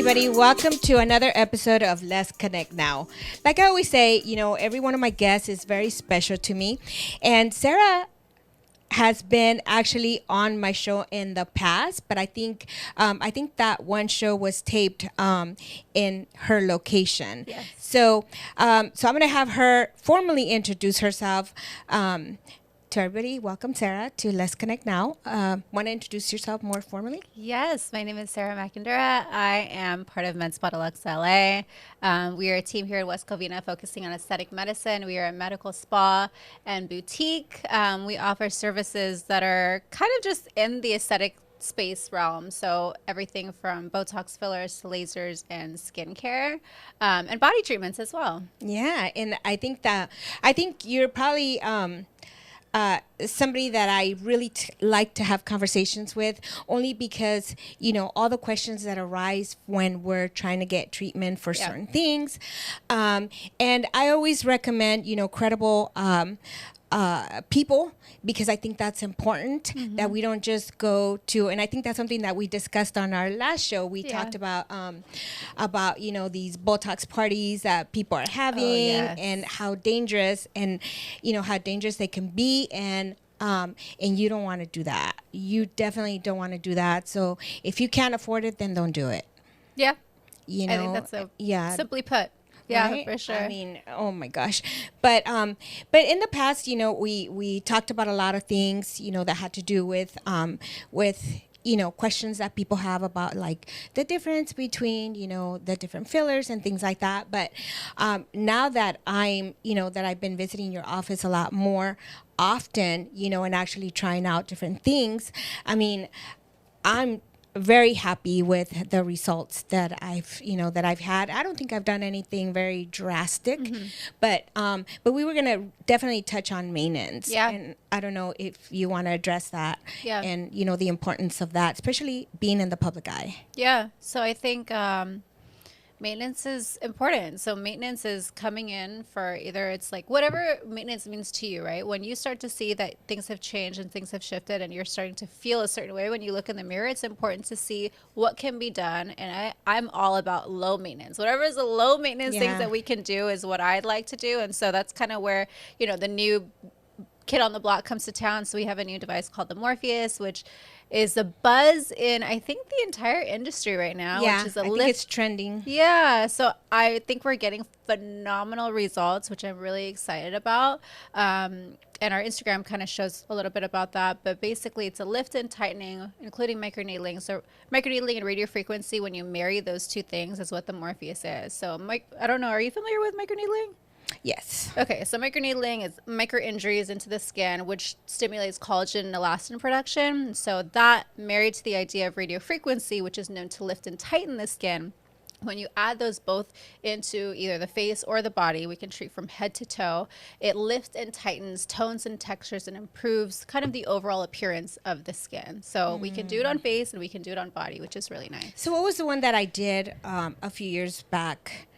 everybody. Welcome to another episode of Let's Connect Now. Like I always say, every one of my guests is very special to me. And Sarah has been actually on my show in the past, but I think that one show was taped in her location. Yes. So I'm going to have her formally introduce herself. To everybody, welcome Sarah to Let's Connect Now. Want to introduce yourself more formally? Yes, my name is Sarah McIndura. I am part of Medspa Deluxe LA. We are a team here in West Covina focusing on aesthetic medicine. We are a medical spa and boutique. We offer services that are kind of just in the aesthetic space realm. So everything from Botox fillers to lasers and skincare and body treatments as well. Yeah, and I think you're probably somebody that I really like to have conversations with, only because, all the questions that arise when we're trying to get treatment for certain things. And I always recommend, credible people, because I think that's important, that we don't just go to, and I think that's something that we discussed on our last show. We talked about these Botox parties that people are having, and how dangerous they can be, and you don't want to do that. You definitely don't want to do that. So if you can't afford it, then don't do it. Yeah. I think that's simply put. Yeah, right? For sure. I mean, oh my gosh. But in the past, we talked about a lot of things, that had to do with questions that people have about, like, the difference between, the different fillers and things like that. But now that that I've been visiting your office a lot more often, and actually trying out different things, I mean, I'm very happy with the results that I've had. I don't think I've done anything very drastic, but we were gonna definitely touch on maintenance. Yeah. And I don't know if you want to address that. Yeah. And the importance of that, especially being in the public eye. Yeah. So I think maintenance is important. So maintenance is coming in for either, it's like whatever maintenance means to you, right? When you start to see that things have changed and things have shifted and you're starting to feel a certain way when you look in the mirror, it's important to see what can be done. And I'm all about low maintenance. Whatever is the low maintenance things that we can do is what I'd like to do. And so that's kind of where, the new kid on the block comes to town. So we have a new device called the Morpheus, which is the buzz in, I think, the entire industry right now. Yeah, which is I think it's trending. Yeah, so I think we're getting phenomenal results, which I'm really excited about. And our Instagram kind of shows a little bit about that. But basically, it's a lift and tightening, including microneedling. So microneedling and radio frequency, when you marry those two things, is what the Morpheus is. So I don't know, are you familiar with microneedling? Yes. Okay, so microneedling is micro injuries into the skin, which stimulates collagen and elastin production. So that, married to the idea of radio frequency, which is known to lift and tighten the skin, when you add those both into either the face or the body, we can treat from head to toe. It lifts and tightens tones and textures and improves kind of the overall appearance of the skin. So we can do it on face and we can do it on body, which is really nice. So what was the one that I did a few years back?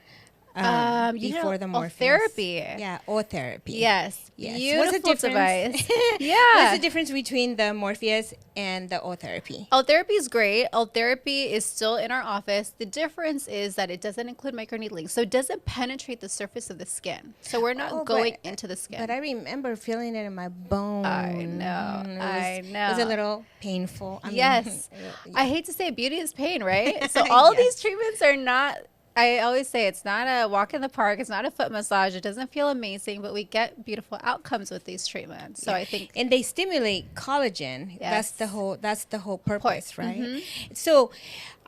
Before the Morpheus. Therapy. Yeah, therapy. Yes. Beautiful What's the device. Yeah. What's the difference between the Morpheus and the therapy? Therapy is great. Therapy is still in our office. The difference is that it doesn't include microneedling. So it doesn't penetrate the surface of the skin. So we're not going into the skin. But I remember feeling it in my bone. I know. It was a little painful. Yes. I hate to say it, beauty is pain, right? So all of these treatments are not... I always say it's not a walk in the park. It's not a foot massage. It doesn't feel amazing, but we get beautiful outcomes with these treatments. So I think, and they stimulate collagen. Yes. That's the whole purpose, right? So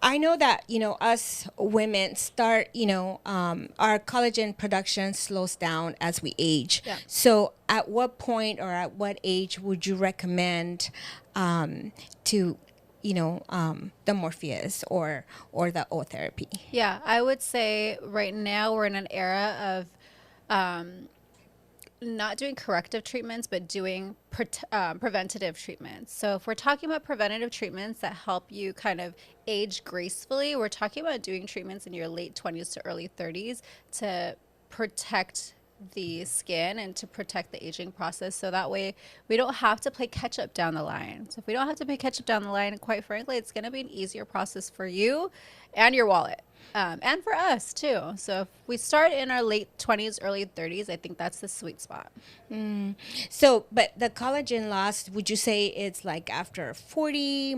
I know that, us women start, our collagen production slows down as we age. Yeah. So at what point or at what age would you recommend to the Morpheus or the therapy? Yeah, I would say right now we're in an era of not doing corrective treatments, but doing preventative treatments. So if we're talking about preventative treatments that help you kind of age gracefully, we're talking about doing treatments in your late 20s to early 30s to protect the skin and to protect the aging process, so that way we don't have to play catch up down the line. So if we don't have to play catch up down the line, quite frankly, it's going to be an easier process for you and your wallet. And for us too. So if we start in our late 20s, early 30s, I think that's the sweet spot. So, but the collagen loss, would you say it's like after 40,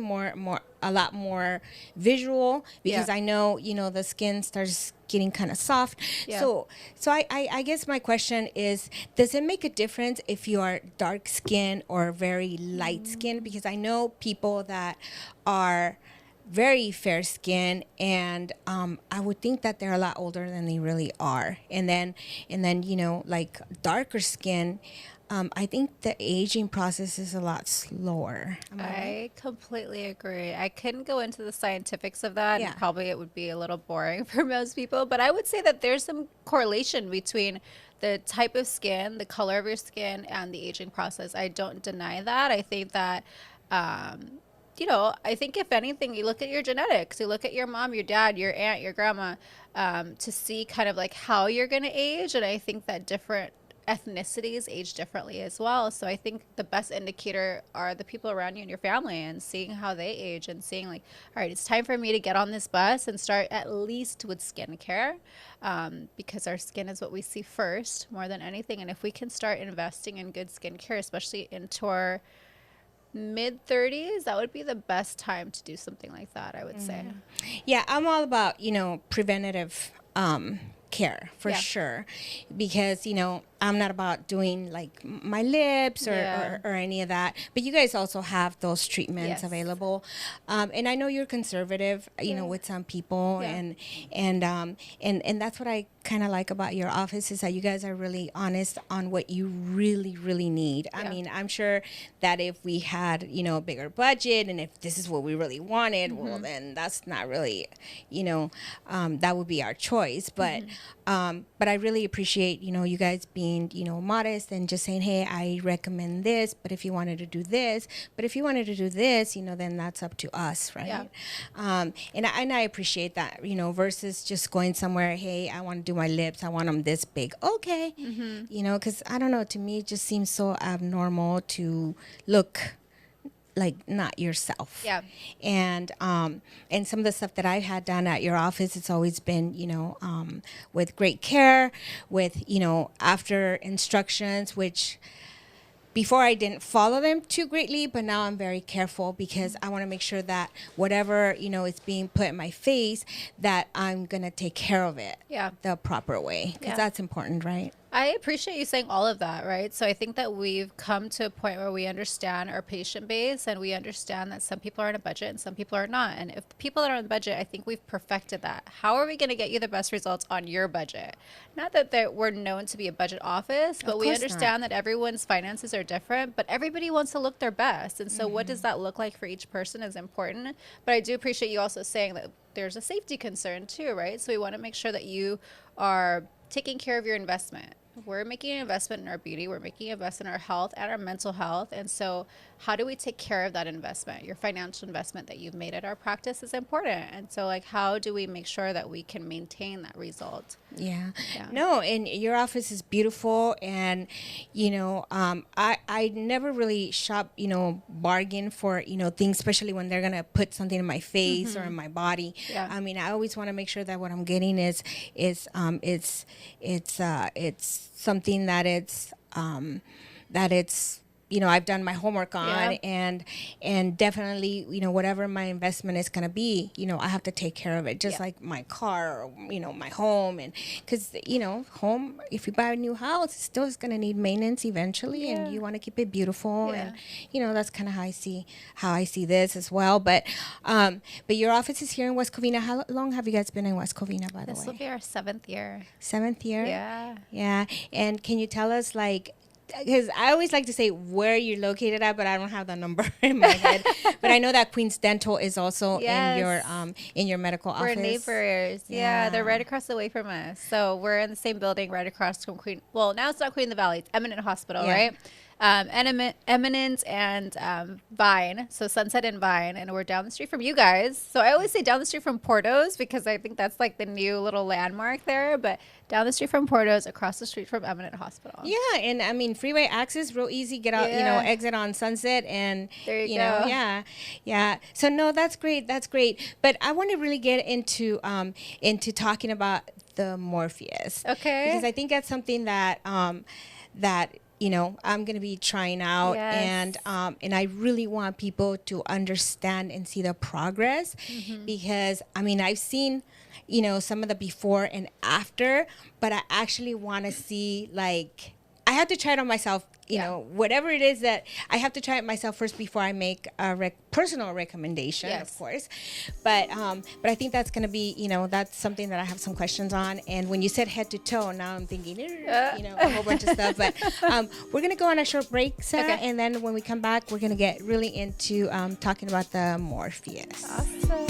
a lot more visual? Because Yeah. I know, the skin starts getting kind of soft. Yeah. So I guess my question is, does it make a difference if you are dark skin or very light skin? Because I know people that are very fair skin, and I would think that they're a lot older than they really are. And then like darker skin, I think the aging process is a lot slower. Am I right? I completely agree. I couldn't go into the scientifics of that, Yeah. and probably it would be a little boring for most people, but I would say that there's some correlation between the type of skin, the color of your skin, and the aging process. I don't deny that. I think that I think if anything, you look at your genetics, you look at your mom, your dad, your aunt, your grandma, to see kind of like how you're going to age. And I think that different ethnicities age differently as well. So I think the best indicator are the people around you and your family, and seeing how they age and seeing like, all right, it's time for me to get on this bus and start at least with skincare, because our skin is what we see first more than anything. And if we can start investing in good skincare, especially into our mid 30s, that would be the best time to do something like that, I would say. Yeah, I'm all about, preventative care for Yeah. sure, because I'm not about doing like my lips or any of that, but you guys also have those treatments Yes. available, and I know you're conservative, with some people, Yeah. and that's what I kind of like about your office, is that you guys are really honest on what you really really need. I Yeah. mean, I'm sure that if we had a bigger budget, and if this is what we really wanted, well, then that's not really that would be our choice, but I really appreciate you guys being modest and just saying, hey, I recommend this, but if you wanted to do this, then that's up to us, right? Yeah. And I appreciate that, versus just going somewhere, hey, I want to do my lips, I want them this big, okay, because I don't know, to me it just seems so abnormal to look like not yourself. Yeah. And some of the stuff that I've had done at your office, it's always been with great care, with after instructions, which before I didn't follow them too greatly, but now I'm very careful, because I want to make sure that whatever is being put in my face, that I'm gonna take care of it the proper way, because that's important, right? I appreciate you saying all of that, right? So I think that we've come to a point where we understand our patient base, and we understand that some people are on a budget and some people are not. And if the people that are on a budget, I think we've perfected that. How are we going to get you the best results on your budget? Not that we're known to be a budget office, but we understand that everyone's finances are different, but everybody wants to look their best. And so what does that look like for each person is important. But I do appreciate you also saying that there's a safety concern too, right? So we want to make sure that you are taking care of your investment. We're making an investment in our beauty. We're making an investment in our health and our mental health. And so how do we take care of that investment? Your financial investment that you've made at our practice is important. And so like, how do we make sure that we can maintain that result? Yeah. No, and your office is beautiful. And, I never really shop, bargain for, things, especially when they're going to put something in my face or in my body. Yeah. I mean, I always want to make sure that what I'm getting is something that it's I've done my homework on, and definitely, whatever my investment is going to be, I have to take care of it, just like my car, or, my home. And because, home, if you buy a new house, it still is going to need maintenance eventually, and you want to keep it beautiful. And, that's kind of how I see this as well. But your office is here in West Covina. How long have you guys been in West Covina, by the way? This will be our 7th year. 7th year? Yeah. Yeah. And can you tell us, like, because I always like to say where you're located at, but I don't have the number in my head. But I know that Queen's Dental is also in your medical office. We're neighbors. Yeah, they're right across the way from us. So we're in the same building right across from Queen. Well, now it's not Queen in the Valley. It's Eminent Hospital, right? Eminence and Vine, so Sunset and Vine, and we're down the street from you guys. So I always say down the street from Porto's because I think that's like the new little landmark there, but down the street from Porto's, across the street from Eminent Hospital. Yeah, and I mean freeway access real easy. Get out, exit on Sunset, and there you know, go. yeah. So no, that's great. But I want to really get into talking about the Morpheus. Okay. Because I think that's something that I'm going to be trying out. Yes. And I really want people to understand and see the progress, because I mean, I've seen, some of the before and after, but I actually want to see, like, I have to try it on myself, whatever it is that I have to try it myself first before I make a personal recommendation, of course. But I think that's going to be, that's something that I have some questions on. And when you said head to toe, now I'm thinking, a whole bunch of stuff. But we're going to go on a short break, Sarah. Okay. And then when we come back, we're going to get really into talking about the Morpheus. Awesome.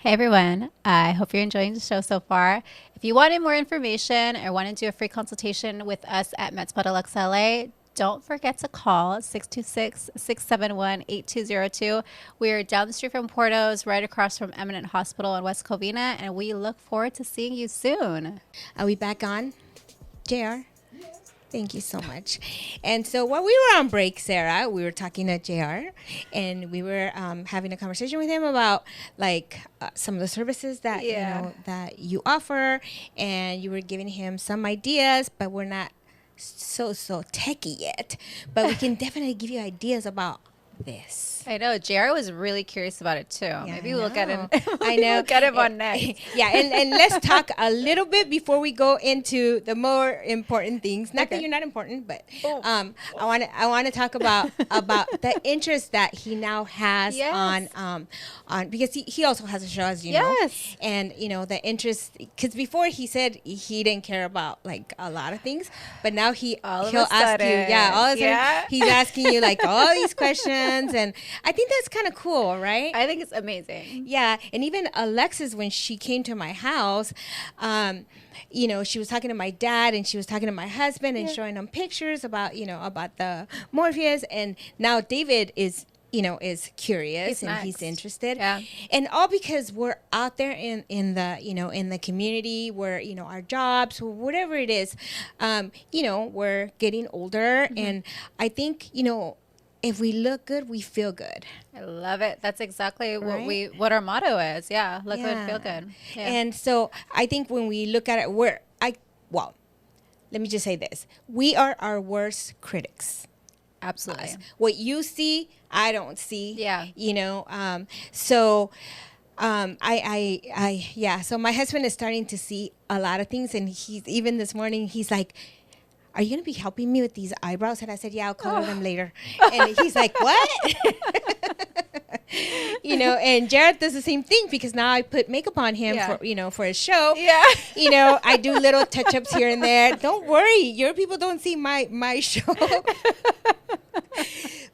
Hey everyone, I hope you're enjoying the show so far. If you wanted more information or want to do a free consultation with us at Medspa Deluxe LA, don't forget to call 626-671-8202. We're down the street from Porto's, right across from Eminent Hospital in West Covina, and we look forward to seeing you soon. Are we back on, JR? Thank you so much. And so while we were on break, Sarah, we were talking to JR, and we were having a conversation with him about like some of the services that that you offer, and you were giving him some ideas, but we're not so techie yet. But we can definitely give you ideas about this. I know. JR was really curious about it too. Yeah, Maybe we'll get him. I know. We'll get him on next. Yeah, and let's talk a little bit before we go into the more important things. Not that you're not important, but I want to talk about the interest that he now has on because he also has a show, as you know. And the interest, because before he said he didn't care about like a lot of things, but now he'll ask you, all of a sudden he's asking you like all these questions, and I think that's kind of cool, right? I think it's amazing. Yeah, and even Alexis, when she came to my house, she was talking to my dad and she was talking to my husband and showing them pictures about the Morpheus, and now David is curious and he's interested. Yeah. And all because we're out there in the community where, our jobs or whatever it is, we're getting older, and I think, if we look good, we feel good. I love it. That's exactly what our motto is. Yeah. Look good, feel good. Yeah. And so I think when we look at it, let me just say this. We are our worst critics. Absolutely. What you see, I don't see. Yeah. So so my husband is starting to see a lot of things, and even this morning, he's like, are you going to be helping me with these eyebrows? And I said, yeah, I'll color them later. And he's like, what? And Jared does the same thing, because now I put makeup on him for his show. Yeah. I do little touch-ups here and there. Don't worry. Your people don't see my show.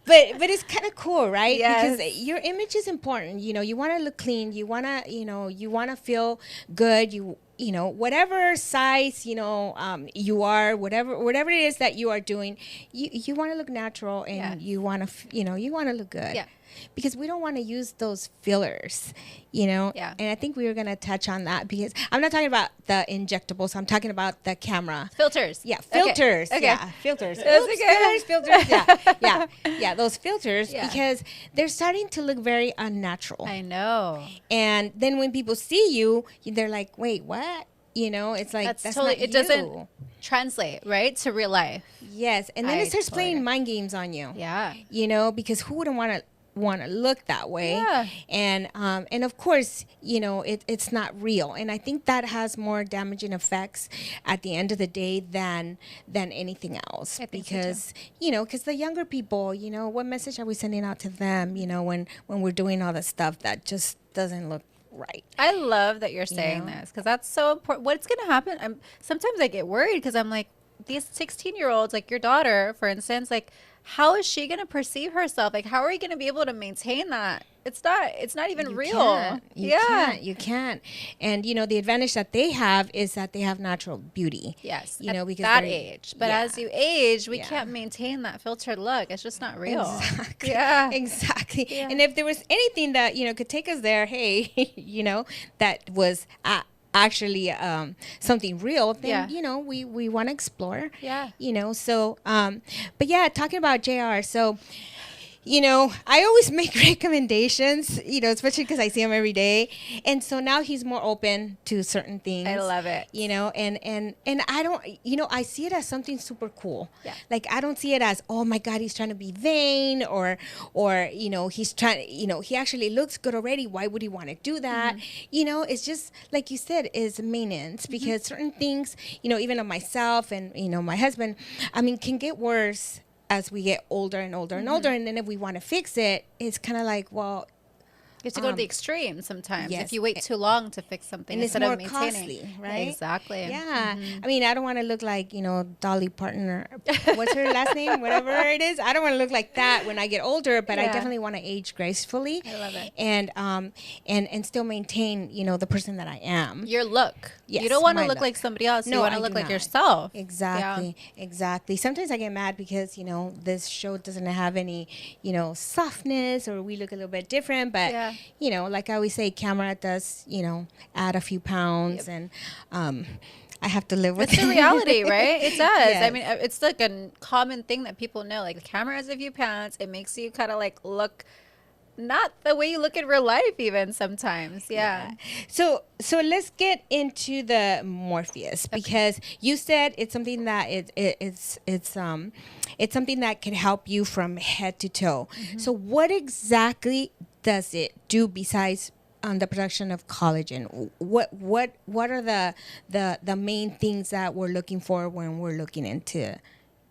But it's kind of cool, right? Yes. Because your image is important. You want to look clean. You want to feel good. Whatever size, you are, whatever it is that you are doing, you want to look natural, and you want to look good. Yeah. Because we don't want to use those fillers, Yeah. And I think we were going to touch on that, because I'm not talking about the injectables. I'm talking about the camera. Filters. Yeah. Filters. Okay. Yeah. Filters. Filters. Yeah. Yeah. Those filters, because they're starting to look very unnatural. I know. And then when people see you, they're like, wait, what? It's like, that's totally, not it doesn't translate, right, to real life. Yes. And then it starts playing mind games on you. Yeah. Because who wouldn't want to look that way? Yeah. And of course, it's not real. And I think that has more damaging effects at the end of the day than anything else. Because, because the younger people, what message are we sending out to them, when we're doing all the stuff that just doesn't look right? I love that you're saying this, because that's so important. What's going to happen? Sometimes I get worried, because I'm like, these 16-year-olds, like your daughter, for instance, like, how is she going to perceive herself? Like, how are you going to be able to maintain that it's not even You real. can't. You can't. And the advantage that they have is that they have natural beauty. Yes, Because that they're- age. But yeah. as you age, we Yeah. can't maintain that filtered look. It's just not real. Exactly. Yeah. Exactly. Yeah. And if there was anything that could take us there, hey, that was actually something real, then Yeah. we want to explore. Yeah. So but yeah, talking about JR, so I always make recommendations, especially because I see him every day. And so now he's more open to certain things. I love it. And I don't, I see it as something super cool. Yeah. Like, I don't see it as, oh my God, he's trying to be vain or he's trying, he actually looks good already. Why would he want to do that? It's just, like you said, is maintenance because certain things, even of myself and, my husband, can get worse as we get older and older and older. And then if we want to fix it, it's kind of like, well, You have to go to the extreme sometimes yes. if you wait too long to fix something and it's instead more of maintaining. costly, right? Exactly. Yeah. I don't want to look like, Dolly Parton or what's her last name? Whatever it is. I don't want to look like that when I get older, but I Yeah. definitely want to age gracefully. I love it. And still maintain, the person that I am. Your look. Yes, You don't want to my look look. like somebody else. No, You want I to look do like not. yourself. Exactly. Exactly. Sometimes I get mad because, this show doesn't have any, softness or we look a little bit different. But, Yeah. like I always say, camera does, add a few pounds and I have to live with It's the reality, right? It does. Yes. I mean, it's like a common thing that people know. Like the camera has a few pounds. It makes you kind of like look not the way you look in real life even sometimes. Yeah. So let's get into the Morpheus because you said it's something that it's something that can help you from head to toe. So what exactly does it do besides the production of collagen? What are the main things that we're looking for when we're looking into,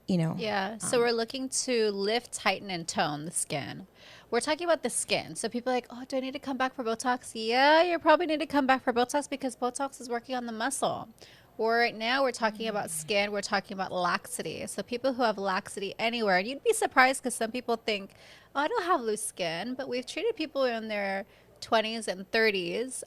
Yeah. So we're looking to lift, tighten, and tone the skin. We're talking about the skin. So people are like, oh, do I need to come back for Botox? Yeah, you probably need to come back for Botox because Botox is working on the muscle. Or right now we're talking about skin. We're talking about laxity. So people who have laxity anywhere, and you'd be surprised because some people think, oh, I don't have loose skin, but we've treated people in their 20s and 30s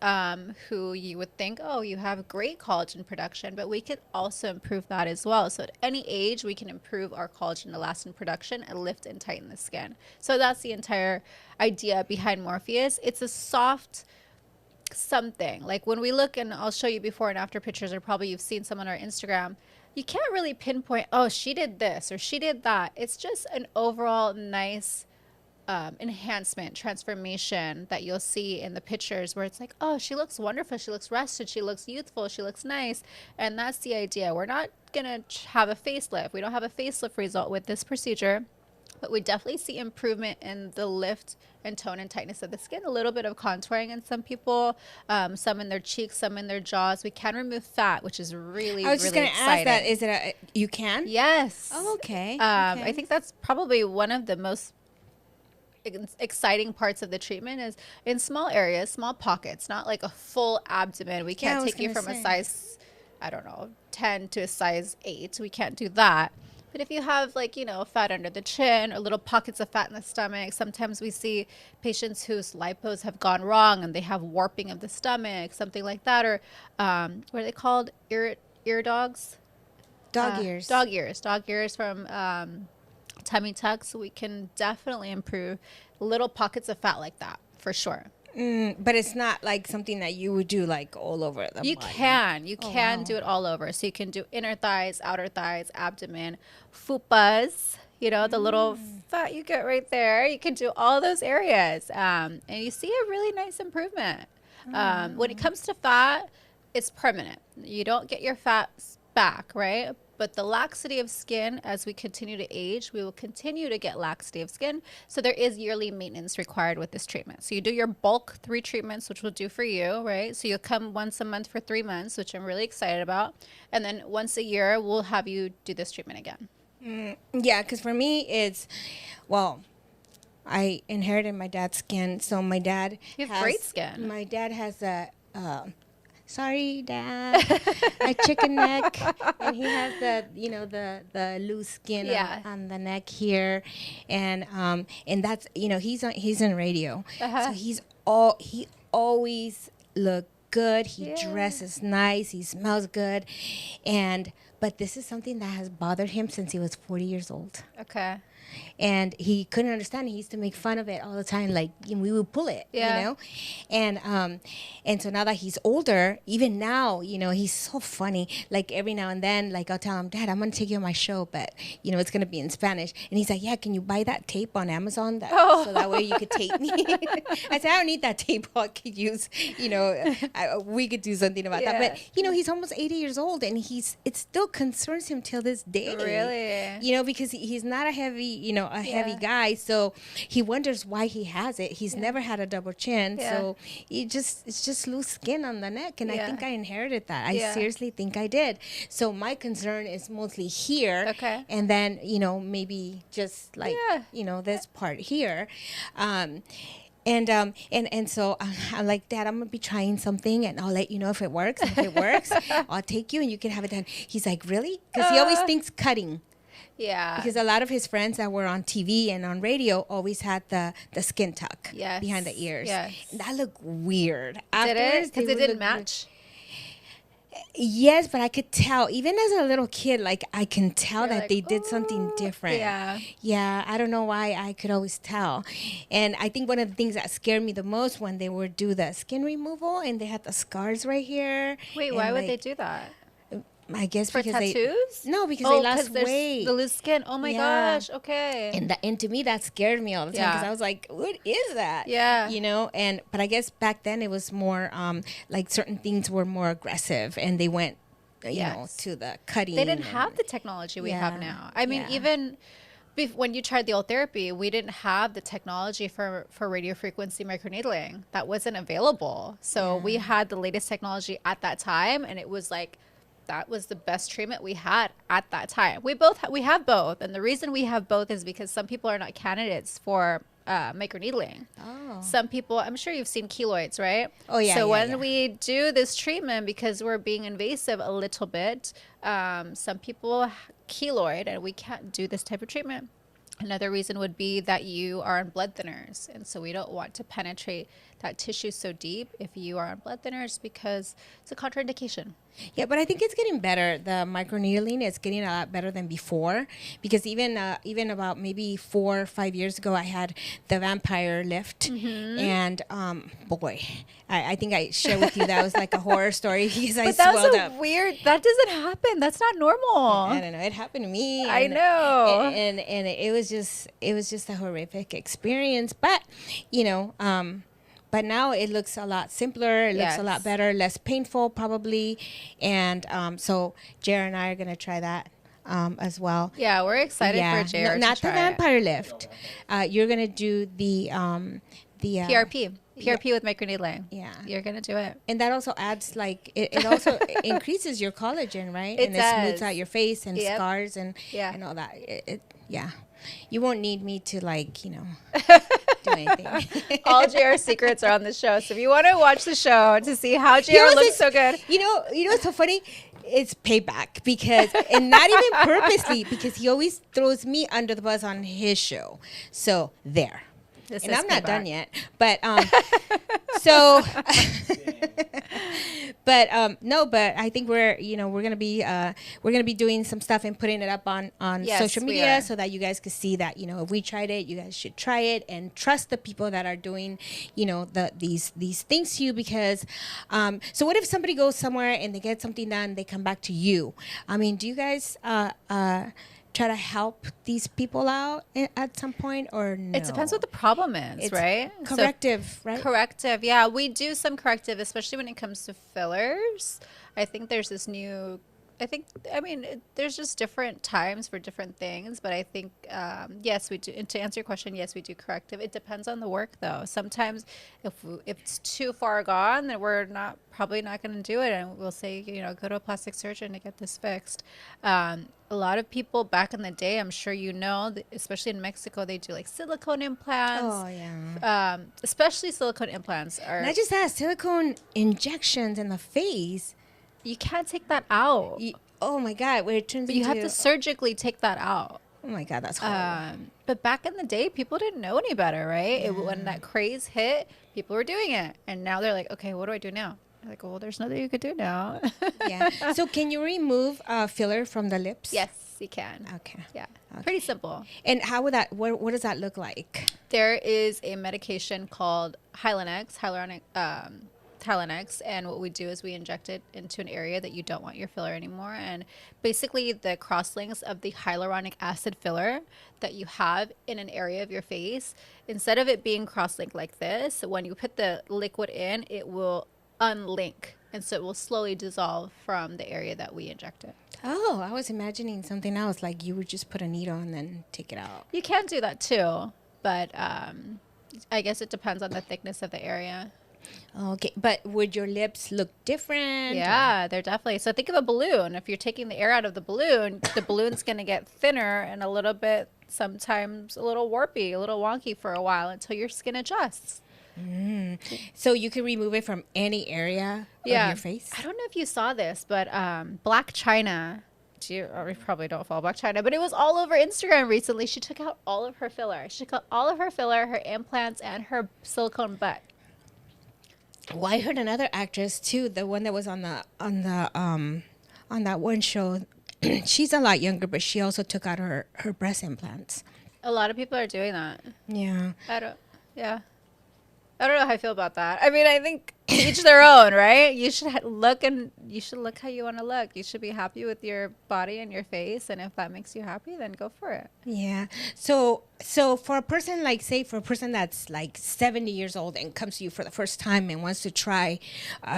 who you would think, oh, you have great collagen production, but we could also improve that as well. So at any age, we can improve our collagen elastin production and lift and tighten the skin. So that's the entire idea behind Morpheus. It's a soft something. Like when we look, and I'll show you before and after pictures, or probably you've seen some on our Instagram, you can't really pinpoint, oh, she did this or she did that. It's just an overall nice enhancement, transformation that you'll see in the pictures where it's like, oh, she looks wonderful. She looks rested. She looks youthful. She looks nice. And that's the idea. We're not going to have a facelift. We don't have a facelift result with this procedure, but we definitely see improvement in the lift and tone and tightness of the skin, a little bit of contouring in some people, some in their cheeks, some in their jaws. We can remove fat, which is really, I was just really going to ask that. exciting. Is it you can? Yes. Oh, okay. I think that's probably one of the most exciting parts of the treatment is in small areas, small pockets, not like a full abdomen. We can't take you from a size, I don't know, 10 to a size 8. We can't do that. But if you have like, fat under the chin or little pockets of fat in the stomach, sometimes we see patients whose lipos have gone wrong and they have warping of the stomach, something like that. Or what are they called? Ear dogs? Dog ears. Dog ears from tummy tucks. So we can definitely improve little pockets of fat like that for sure. But it's not like something that you would do like all over the You body. can do it all over. So you can do inner thighs, outer thighs, abdomen, fupas, the little fat you get right there. You can do all those areas. And you see a really nice improvement. When it comes to fat, it's permanent. You don't get your fat back, right? But the laxity of skin, as we continue to age, we will continue to get laxity of skin. So there is yearly maintenance required with this treatment. So you do your bulk 3 treatments, which we'll do for you, right? So you'll come once a month for 3 months, which I'm really excited about. And then once a year, we'll have you do this treatment again. Yeah, because for me, it's, I inherited my dad's skin. So my dad You have great skin. My dad has a sorry, Dad, my chicken neck. And he has the loose skin on the neck here. And that's, he's in radio. So he always looked good. He dresses nice. He smells good. But this is something that has bothered him since he was 40 years old. Okay. And he couldn't understand. He used to make fun of it all the time. Like, we would pull it, And so now that he's older, even now, he's so funny. Like, every now and then, like, I'll tell him, Dad, I'm going to take you on my show, but, it's going to be in Spanish. And he's like, yeah, can you buy that tape on Amazon so that way you could tape me? I said, I don't need that tape. I could use, we could do something about that. But, he's almost 80 years old, and it still concerns him till this day. Really? Because he's not a heavy, heavy guy. So he wonders why he has it. He's never had a double chin. So it's just loose skin on the neck. And I think I inherited that. I seriously think I did. So my concern is mostly here. Okay. And then, maybe just like, this part here. And so I'm like, Dad, I'm going to be trying something and I'll let you know if it works. If it works, I'll take you and you can have it done. He's like, really? Because he always thinks cutting. Yeah. Because a lot of his friends that were on TV and on radio always had the skin tuck behind the ears. Yes. That looked weird. Did it? Because it didn't match? Yes, but I could tell, even as a little kid, like I can tell that they did something different. Yeah. Yeah, I don't know why I could always tell. And I think one of the things that scared me the most when they would do the skin removal and they had the scars right here. Wait, why would they do that? I guess for because tattoos? No, because they lost there's weight. The loose skin. Oh my gosh. Okay. And to me that scared me all the time because I was like, what is that? Yeah. But I guess back then it was more like certain things were more aggressive and they went to the cutting. They didn't have the technology we have now. I mean, even when you tried the old therapy, we didn't have the technology for radio frequency microneedling. That wasn't available. So we had the latest technology at that time, and it was like that was the best treatment we had at that time. We have both, and the reason we have both is because some people are not candidates for microneedling. Some people, I'm sure you've seen keloids, right? So when we do this treatment, because we're being invasive a little bit, some people keloid, and we can't do this type of treatment. Another reason would be that you are on blood thinners, and so we don't want to penetrate that tissue so deep if you are on blood thinners because it's a contraindication. Yeah, but I think it's getting better. The microneedling is getting a lot better than before because even about maybe 4 or 5 years ago, I had the vampire lift, and boy, I think I shared with you that was like a horror story because I swelled up. Weird. That doesn't happen. That's not normal. I don't know. It happened to me. I know. And it was just a horrific experience, but But now it looks a lot simpler. It looks a lot better, less painful probably. And so Jared and I are going to try that as well. Yeah, we're excited for Jared not the vampire lift. You're going to do the PRP. PRP with microneedling. Yeah. You're going to do it. And that also adds it also increases your collagen, right? It It smooths out your face and scars and all that. You won't need me to do anything. All JR's secrets are on the show. So if you want to watch the show to see how JR looks so good. You know what's so funny? It's payback because, and not even purposely, because he always throws me under the bus on his show. So there. And I'm not done yet, but but I think we're gonna be doing some stuff and putting it up on social media so that you guys can see that if we tried it, you guys should try it and trust the people that are doing these things to you because so what if somebody goes somewhere and they get something done, they come back to you? I mean, do you guys try to help these people out at some point or no? It depends what the problem is, right? Corrective, right? Corrective, yeah. We do some corrective, especially when it comes to fillers. I think there's this new, I mean, there's just different times for different things, but I think, yes, we do. And to answer your question, yes, we do corrective. It depends on the work, though. Sometimes if it's too far gone, then we're probably not going to do it. And we'll say, go to a plastic surgeon to get this fixed. A lot of people back in the day, I'm sure especially in Mexico, they do like silicone implants. Oh, yeah. Especially silicone implants are. Not just that, silicone injections in the face. You can't take that out. Oh my God, where it turns But you have to surgically take that out. Oh my God, that's horrible. But back in the day, people didn't know any better, right? When that craze hit, people were doing it. And now they're like, okay, what do I do now? I'm like, well, there's nothing you could do now. Yeah. So can you remove filler from the lips? Yes, you can. Okay. Yeah. Okay. Pretty simple. And how would that, what does that look like? There is a medication called hyaluronic Hyaluronics, and what we do is we inject it into an area that you don't want your filler anymore. And basically the crosslinks of the hyaluronic acid filler that you have in an area of your face, instead of it being cross-linked like this, when you put the liquid in, it will unlink, and so it will slowly dissolve from the area that we inject it. Oh, I was imagining something else, like you would just put a needle and then take it out. You can do that too, but I guess it depends on the thickness of the area. Okay, but would your lips look different? Yeah, they're definitely. So think of a balloon. If you're taking the air out of the balloon's going to get thinner and a little bit, sometimes a little warpy, a little wonky for a while until your skin adjusts. So you can remove it from any area of your face? I don't know if you saw this, but Black China, you probably don't follow Black China, but it was all over Instagram recently. She took out all of her filler. She took out all of her filler, her implants, and her silicone butt. Well, I heard another actress too, the one that was on that one show. She's a lot younger, but she also took out her breast implants. A lot of people are doing that. Yeah. I don't know how I feel about that. I mean, I think each their own, right? You should look how you want to look. You should be happy with your body and your face, and if that makes you happy, then go for it. Yeah. So for a person that's like 70 years old and comes to you for the first time and wants to try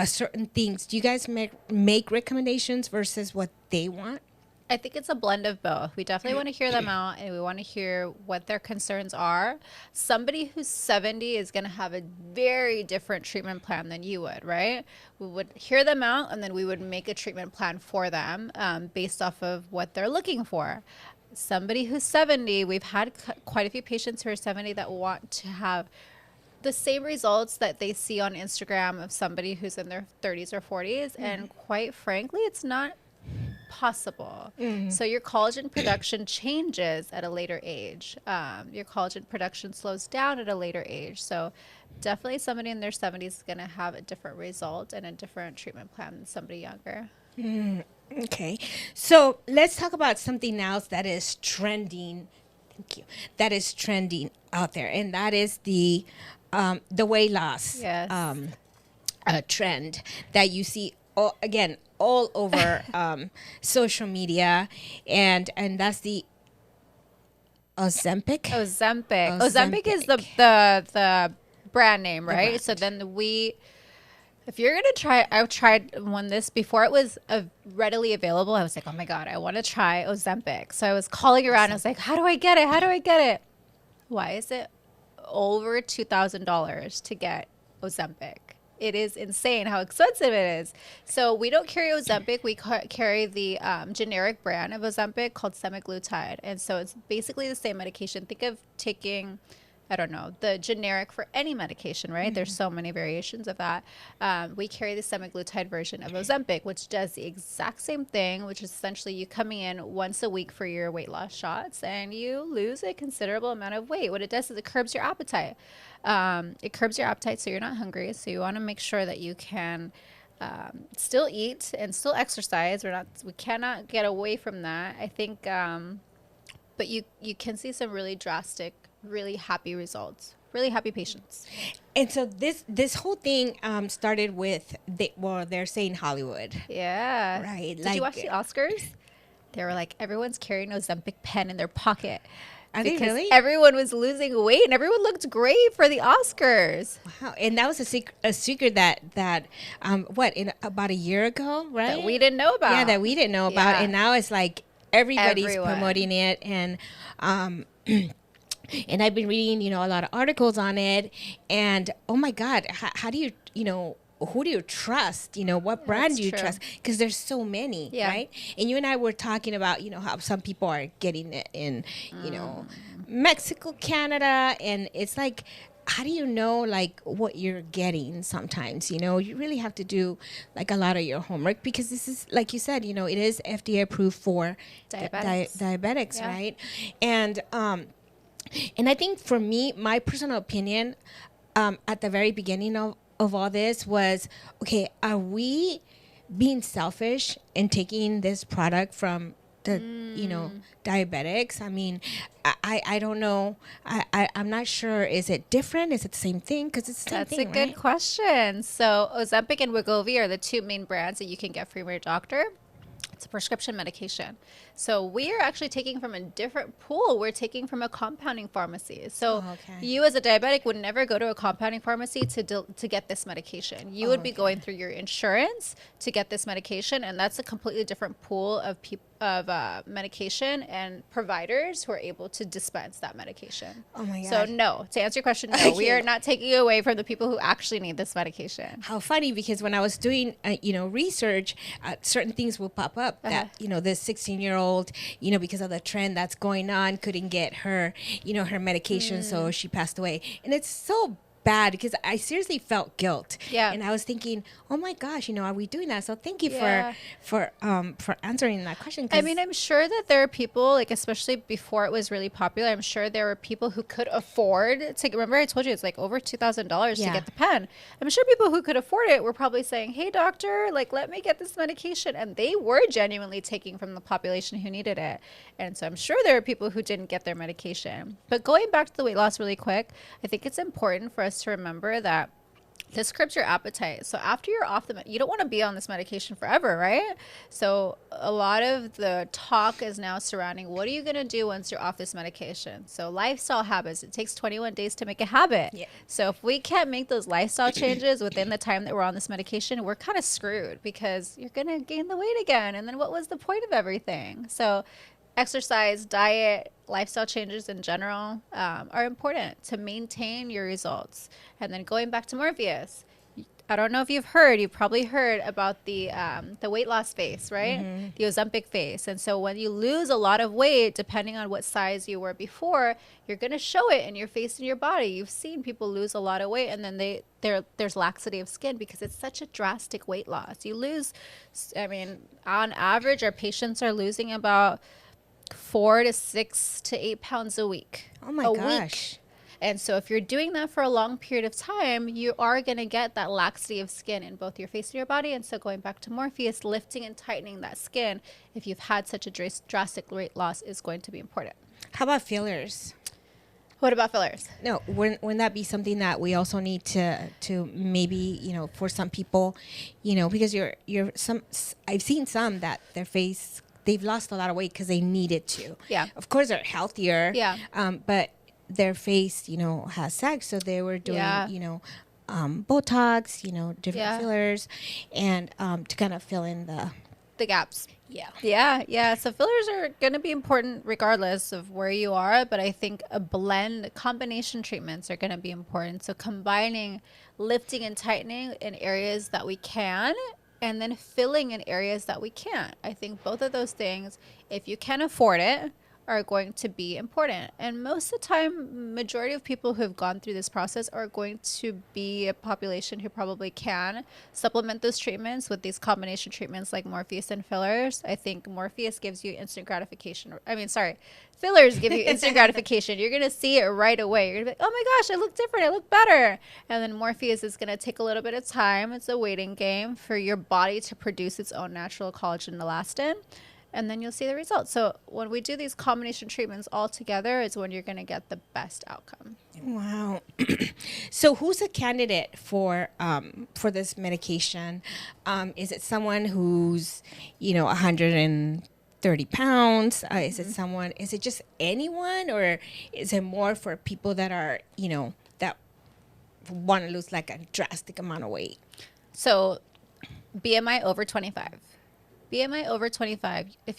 certain things, do you guys make recommendations versus what they want? I think it's a blend of both. We definitely want to hear them out, and we want to hear what their concerns are. Somebody who's 70 is going to have a very different treatment plan than you would, right? We would hear them out, and then we would make a treatment plan for them based off of what they're looking for. Somebody who's 70, we've had quite a few patients who are 70 that want to have the same results that they see on Instagram of somebody who's in their 30s or 40s, and quite frankly, it's not possible. So your collagen production changes at a later age. Your collagen production slows down at a later age. So definitely somebody in their 70s is going to have a different result and a different treatment plan than somebody younger. Okay. So let's talk about something else that is trending. Thank you. That is trending out there, and that is the weight loss trend that you see all over social media, and that's the Ozempic. Ozempic is the brand name, right? Brand. So then if you're gonna try, I've tried this before it was readily available. I was like, oh my God, I want to try Ozempic. So I was calling around. I was like, how do I get it? Why is it over $2,000 to get Ozempic? It is insane how expensive it is. So we don't carry Ozempic. We carry the generic brand of Ozempic called semaglutide. And so it's basically the same medication. Think of taking, I don't know, the generic for any medication, right? There's so many variations of that. We carry the semaglutide version of Ozempic, which does the exact same thing, which is essentially you coming in once a week for your weight loss shots, and you lose a considerable amount of weight. What it does is it curbs your appetite. So you're not hungry. So you want to make sure that you can still eat and still exercise. We cannot get away from that. I think, but you can see some really drastic, really happy results, really happy patients. And so this whole thing started with they're saying Hollywood. Yeah. Right. Did you watch the Oscars? They were like, everyone's carrying an Ozempic pen in their pocket. Are they because really? everyone was losing weight and everyone looked great for the Oscars. Wow. And that was a secret that what, in about a year ago, right? That we didn't know about. Yeah, that we didn't know about. Yeah. And now it's like everybody's Everyone. promoting it. And and I've been reading, a lot of articles on it. And oh my God, how do you, who do you trust? What brand that's do you true. trust? Because there's so many, Yeah. right? And you and I were talking about, how some people are getting it in, Mexico, Canada. And it's like, how do you know like what you're getting sometimes? You really have to do like a lot of your homework, because this is, like you said, it is FDA approved for diabetics, Yeah. right? And I think for me, my personal opinion, at the very beginning of all this was, okay, are we being selfish in taking this product from the, diabetics? I mean, I don't know. I'm not sure. Is it different? Is it the same thing? Because it's the same That's thing, a good right? question. So Ozempic and Wegovy are the two main brands that you can get from your doctor. It's a prescription medication. So we are actually taking from a different pool. We're taking from a compounding pharmacy. So okay. you as a diabetic would never go to a compounding pharmacy to get this medication. You would be going through your insurance to get this medication, and that's a completely different pool of medication and providers who are able to dispense that medication. Oh my So God. no, to answer your question, no, we Okay. are not taking it away from the people who actually need this medication. How funny, because when I was doing, research, certain things will pop up that, this 16-year-old, because of the trend that's going on, couldn't get her, her medication. So she passed away. And it's so bad, because I seriously felt guilt. Yeah. And I was thinking, oh my gosh, are we doing that? So thank you Yeah. for answering that question. I mean, I'm sure that there are people, like, especially before it was really popular, I'm sure there were people who could afford to, remember I told you it's like over $2,000 to Yeah. get the pen. I'm sure people who could afford it were probably saying, hey, doctor, like, let me get this medication. And they were genuinely taking from the population who needed it. And so I'm sure there are people who didn't get their medication. But going back to the weight loss really quick, I think it's important for us to remember that this curbs your appetite. So after you're off you don't want to be on this medication forever, right? So a lot of the talk is now surrounding, what are you going to do once you're off this medication? So lifestyle habits, it takes 21 days to make a habit. Yeah. So if we can't make those lifestyle changes within the time that we're on this medication, we're kind of screwed, because you're going to gain the weight again. And then what was the point of everything? So exercise, diet, lifestyle changes in general are important to maintain your results. And then going back to Morpheus, I don't know if you've probably heard about the weight loss phase, right? Mm-hmm. The Ozempic phase. And so when you lose a lot of weight, depending on what size you were before, you're going to show it in your face and your body. You've seen people lose a lot of weight, and then there's laxity of skin, because it's such a drastic weight loss. You lose, I mean, on average, our patients are losing about 4 to 6 to 8 pounds a week. Oh my a gosh. week. And so if you're doing that for a long period of time, you are going to get that laxity of skin in both your face and your body. And so going back to Morpheus, lifting and tightening that skin, if you've had such a drastic weight loss, is going to be important. How about fillers? What about fillers? No, wouldn't that be something that we also need to maybe, for some people, because I've seen some that their face, they've lost a lot of weight because they needed to. Yeah. Of course, they're healthier. Yeah. But their face, has sagged, so they were doing, Yeah. Botox, different Yeah. fillers, and to kind of fill in The gaps. yeah. Yeah. So fillers are going to be important regardless of where you are, but I think combination treatments are going to be important. So combining lifting and tightening in areas that we can, and then filling in areas that we can't. I think both of those things, if you can afford it, are going to be important. And most of the time, majority of people who have gone through this process are going to be a population who probably can supplement those treatments with these combination treatments like Morpheus and fillers. I think Morpheus gives you instant gratification. Fillers give you instant gratification. You're going to see it right away. You're going to be like, oh my gosh, I look different. I look better. And then Morpheus is going to take a little bit of time. It's a waiting game for your body to produce its own natural collagen and elastin. And then you'll see the results. So when we do these combination treatments all together is when you're going to get the best outcome. Wow. So who's a candidate for this medication? Is it someone who's, 130 30 pounds? Is it someone, is it just anyone, or is it more for people that are, that want to lose like a drastic amount of weight? So BMI over 25. BMI over 25. If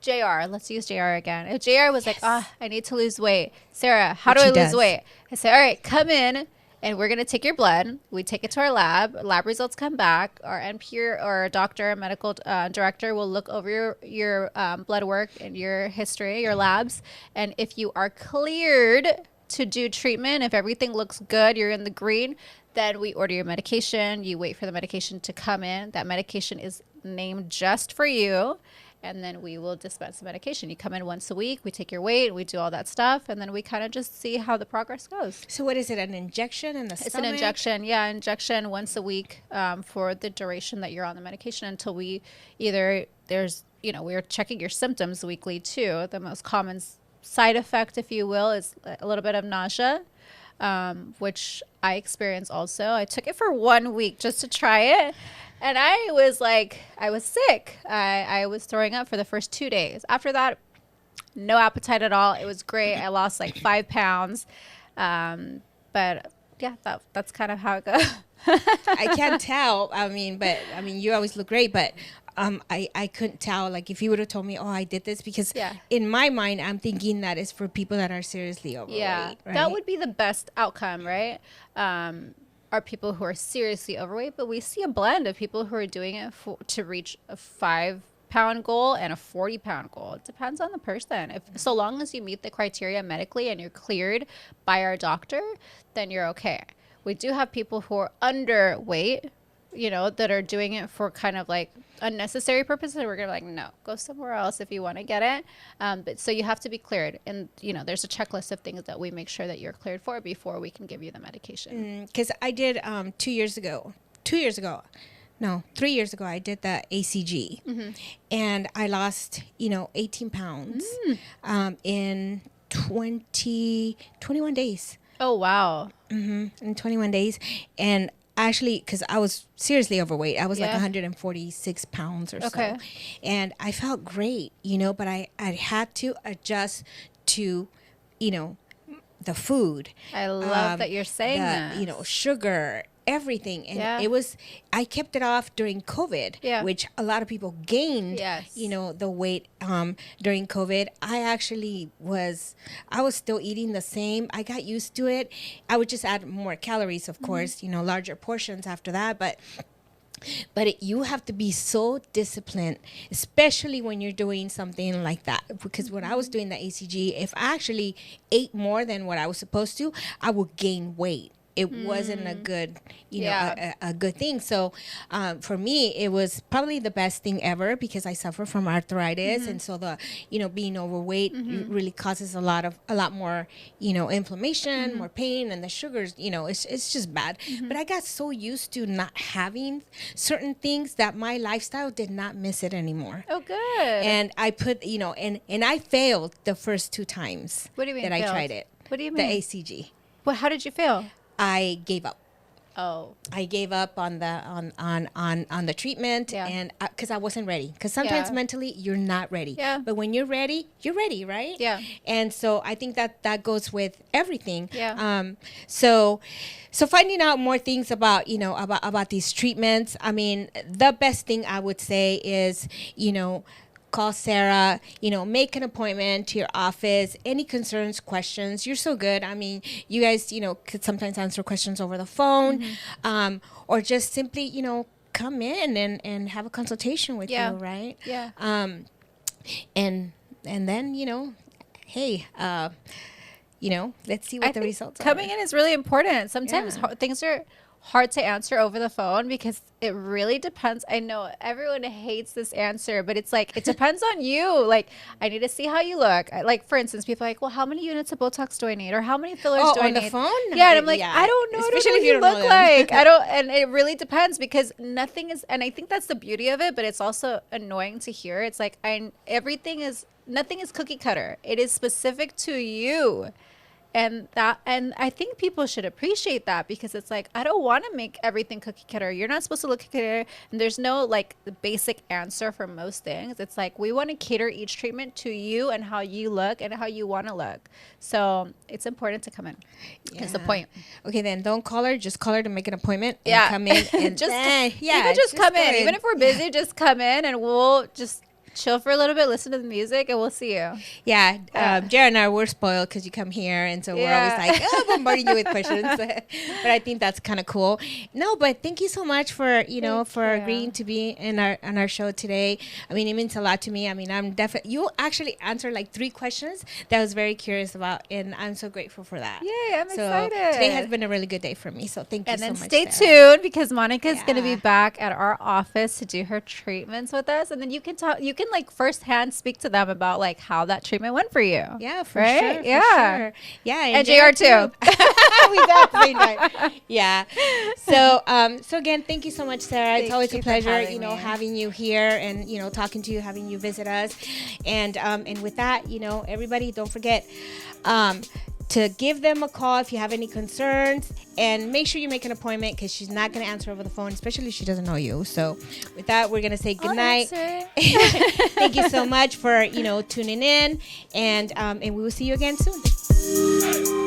JR, let's use JR again. If JR was like, I need to lose weight. Sarah, how do I lose weight? I say, all right, come in and we're going to take your blood. We take it to our lab. Lab results come back. Our NP or doctor, medical director will look over your blood work and your history, your labs. And if you are cleared to do treatment, if everything looks good, you're in the green, then we order your medication. You wait for the medication to come in. That medication is named just for you. And then we will dispense the medication. You come in once a week, we take your weight, we do all that stuff, and then we kind of just see how the progress goes. So what is it, an injection in the It's stomach? an injection, injection once a week for the duration that you're on the medication until we're checking your symptoms weekly too. The most common side effect, if you will, is a little bit of nausea, which I experienced also. I took it for 1 week just to try it. And I was sick. I was throwing up for the first 2 days. After that, no appetite at all. It was great. I lost like 5 pounds. But yeah, that's kind of how it goes. I can't tell. You always look great, but I couldn't tell. Like if you would have told me, I did this, because in my mind, I'm thinking that is for people that are seriously overweight. Yeah, right? that would be the best outcome, right? Are people who are seriously overweight, but we see a blend of people who are doing it to reach a 5-pound goal and a 40-pound goal. It depends on the person. So long as you meet the criteria medically and you're cleared by our doctor, then you're okay. We do have people who are underweight, that are doing it for kind of like unnecessary purposes. We're going to be like, no, go somewhere else if you want to get it. But so you have to be cleared. And, there's a checklist of things that we make sure that you're cleared for before we can give you the medication. Because I did 3 years ago, I did the ACG, and I lost, 18 pounds in 21 days. Oh, wow. In 21 days. And actually, because I was seriously overweight. I was like 146 pounds or so. And I felt great, but I had to adjust to, the food. I love that you're saying that. Sugar, everything. And I kept it off during COVID, which a lot of people gained, the weight during COVID. I was still eating the same. I got used to it. I would just add more calories, of course, larger portions after that. But you have to be so disciplined, especially when you're doing something like that. Because when I was doing the ACG, if I actually ate more than what I was supposed to, I would gain weight. It wasn't a good, a good thing. So for me, it was probably the best thing ever, because I suffer from arthritis. And so being overweight really causes a lot more, inflammation, more pain, and the sugars, it's just bad. But I got so used to not having certain things that my lifestyle did not miss it anymore. Oh, good. And I put, and I failed the first 2 times What do you mean that failed? I tried it. What do you The mean? ACG. Well, how did you fail? I gave up. Oh. I gave up on the treatment, and because I wasn't ready. Because sometimes mentally you're not ready. Yeah. But when you're ready, right? Yeah. And so I think that goes with everything. Yeah. So finding out more things about about these treatments. I mean, the best thing I would say is call Sarah, make an appointment to your office. Any concerns, questions, you're so good. I mean, you guys, could sometimes answer questions over the phone, or just simply, come in and have a consultation with you, right? Yeah. And then, hey, let's see what the results are. Coming in is really important. Sometimes things are hard to answer over the phone because it really depends. I know everyone hates this answer, but it's like, it depends on you. Like, I need to see how you look. Like, for instance, people are like, well, how many units of Botox do I need? Or how many fillers do I need? On the phone? Yeah, and I'm like, I don't know. Especially I don't know if you what don't you know look like. I don't, and it really depends because nothing is, and I think that's the beauty of it, but it's also annoying to hear. It's like, nothing is cookie cutter. It is specific to you. And I think people should appreciate that, because it's like, I don't want to make everything cookie cutter. You're not supposed to look cookie cutter, and there's no like the basic answer for most things. It's like, we want to cater each treatment to you and how you look and how you want to look. So it's important to come in. That's the point. Okay, then don't call her. Just call her to make an appointment and come in. And just come in. Even if we're busy, just come in and we'll just chill for a little bit, listen to the music, and we'll see you. Yeah, Jared and I, we're spoiled because you come here, and so we're always like, bombarding you with questions. But I think that's kind of cool. No, but thank you so much for agreeing to be in our show today. I mean, it means a lot to me. I mean, I'm definitely, you actually answered like 3 questions that I was very curious about, and I'm so grateful for that. Yeah, I'm excited. Today has been a really good day for me, so thank you so much. And then stay tuned, because Monica's going to be back at our office to do her treatments with us, and then you can like firsthand speak to them about like how that treatment went for you. Yeah, for sure. Yeah. And JR too. We got it at the same time. Yeah. So again, thank you so much, Sarah. It's always a pleasure, having you here and, talking to you, having you visit us. And with that, everybody, don't forget to give them a call if you have any concerns, and make sure you make an appointment, because she's not going to answer over the phone, especially if she doesn't know you. So with that, we're going to say good night. Thank you so much for, tuning in, and we will see you again soon.